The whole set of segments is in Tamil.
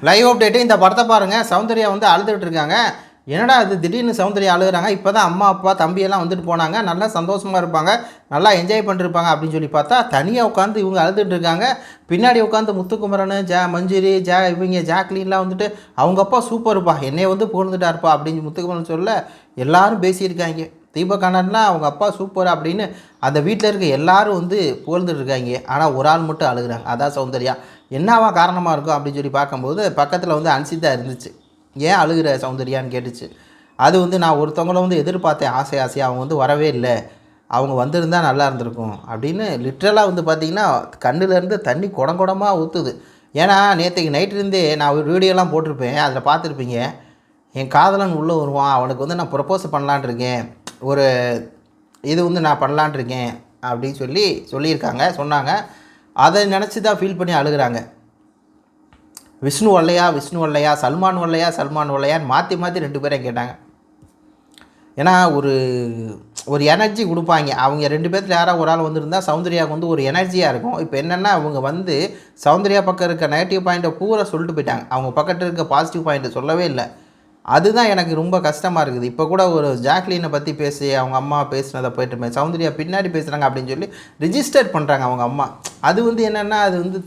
லைவ் அப்டேட்டு இந்த படத்தை பாருங்கள். சௌந்தர்யா வந்து அழுதுகிட்டு இருக்காங்க. என்னடா இது திடீர்னு சௌந்தர்யா அழுகுறாங்க, இப்போ தான் அம்மா அப்பா தம்பியெல்லாம் வந்துட்டு போனாங்க, நல்லா சந்தோஷமாக இருப்பாங்க, நல்லா என்ஜாய் பண்ணிருப்பாங்க அப்படின்னு சொல்லி பார்த்தா தனியாக உட்காந்து இவங்க அழுதுட்டு இருக்காங்க. பின்னாடி உட்காந்து முத்துக்குமரன், மஞ்சுரி, இவங்க ஜாக்லின்லாம் வந்துட்டு அவங்க அப்பா சூப்பர்ப்பா, என்னைய வந்து புகழ்ந்துட்டாருப்பா அப்படின்னு முத்துக்குமரன் சொல்ல எல்லாரும் பேசியிருக்காங்க. தீபகண்ணன்லாம் அவங்க அப்பா சூப்பர் அப்படின்னு அந்த வீட்டில் இருக்க எல்லாரும் வந்து புகழ்ந்துட்டு இருக்காங்க. ஆனால் ஒரு ஆள் மட்டும் அழுகுறாங்க, அதான் சௌந்தர்யா. என்னவா காரணமாக இருக்கும் அப்படின்னு சொல்லி பார்க்கும்போது பக்கத்தில் வந்து அன்சிதா இருந்துச்சு. ஏன் அழுகிற சௌந்தர்யான்னு கேட்டுச்சு. அது வந்து நான் ஒருத்தவங்கள வந்து எதிர்பார்த்தேன் ஆசையாக, அவங்க வந்து வரவே இல்லை, அவங்க வந்திருந்தால் நல்லா இருந்திருக்கும் அப்படின்னு லிட்ரலாக வந்து பார்த்திங்கன்னா கண்ணுலேருந்து தண்ணி குடமாக ஊற்றுது. ஏன்னா நேற்றுக்கு நைட்லேருந்தே நான் ஒரு வீடியோலாம் போட்டிருப்பேன், அதில் பார்த்துருப்பீங்க. என் காதலன் உள்ளே வருவான், அவனுக்கு வந்து நான் ப்ரப்போஸ் பண்ணலான் இருக்கேன், ஒரு இது வந்து நான் பண்ணலான் இருக்கேன் அப்படின்னு சொல்லியிருக்காங்க, சொன்னாங்க. அதை நினச்சி தான் ஃபீல் பண்ணி அழுகிறாங்க. விஷ்ணு வரலையா, சல்மான் வரலையான்னு மாற்றி ரெண்டு பேரையும் கேட்டாங்க. ஏன்னா ஒரு எனர்ஜி கொடுப்பாங்க. அவங்க ரெண்டு பேர்த்தில் யாராவது ஒரு ஆள் வந்துருந்தால் சௌந்தர்யாவுக்கு வந்து ஒரு எனர்ஜியாக இருக்கும். இப்போ என்னென்னா அவங்க வந்து சௌந்தர்யா பக்கம் இருக்க நெகட்டிவ் பாயிண்ட்டை பூரா சொல்லிட்டு போயிட்டாங்க, அவங்க பக்கத்தில் இருக்க பாசிட்டிவ் பாயிண்ட்டை சொல்லவே இல்லை. அதுதான் எனக்கு ரொம்ப கஷ்டமாக இருக்குது. இப்போ கூட ஒரு ஜாக்லினை பற்றி பேசி அவங்க அம்மா பேசினதை போய்ட்டு சௌந்தர்யா பின்னாடி பேசுகிறாங்க அப்படின்னு சொல்லி ரிஜிஸ்டர் பண்ணுறாங்க அவங்க அம்மா. அது வந்து என்னென்னா அது வந்து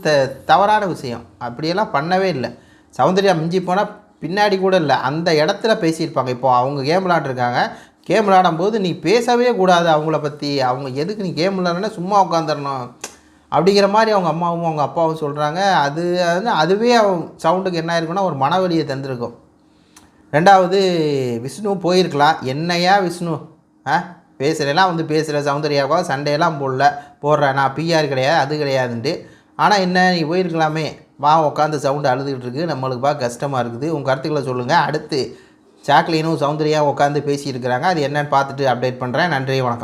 தவறான விஷயம். அப்படியெல்லாம் பண்ணவே இல்லை. சௌந்தர்யா மிஞ்சி போனால் பின்னாடி கூட இல்லை, அந்த இடத்துல பேசியிருப்பாங்க. இப்போது அவங்க கேம் விளாண்டுருக்காங்க, கேம் விளாடும்போது நீ பேசவே கூடாது அவங்கள பற்றி, அவங்க எதுக்கு நீ கேம் விளாட்றன்னா சும்மா உட்காந்துடணும் அப்படிங்கிற மாதிரி அவங்க அம்மாவும் அவங்க அப்பாவும் சொல்கிறாங்க. அதுவே சவுண்டுக்கு என்ன இருக்குன்னா ஒரு மனவலியை தந்திருக்கும். ரெண்டாவது விஷ்ணு போயிருக்கலாம். என்னையா விஷ்ணு பேசுகிறேலாம் வந்து பேசுகிற சௌந்தர்யாவுக்காக சண்டையெல்லாம் போடுறேன், நான் பிஆர் கிடையாது அது கிடையாதுன்ட்டு. ஆனால் என்ன நீ போயிருக்கலாமே, வா உட்காந்து சவுண்டு அழுதுகிட்டு இருக்குது, நம்மளுக்கு பார்க்க கஷ்டமாக இருக்குது, உங்கள் கருத்துக்களை சொல்லுங்கள். அடுத்து ஜாக்லினும் சௌந்தர்யா உட்காந்து பேசியிருக்கிறாங்க, அது என்னன்னு பார்த்துட்டு அப்டேட் பண்ணுறேன். நன்றி, வணக்கம்.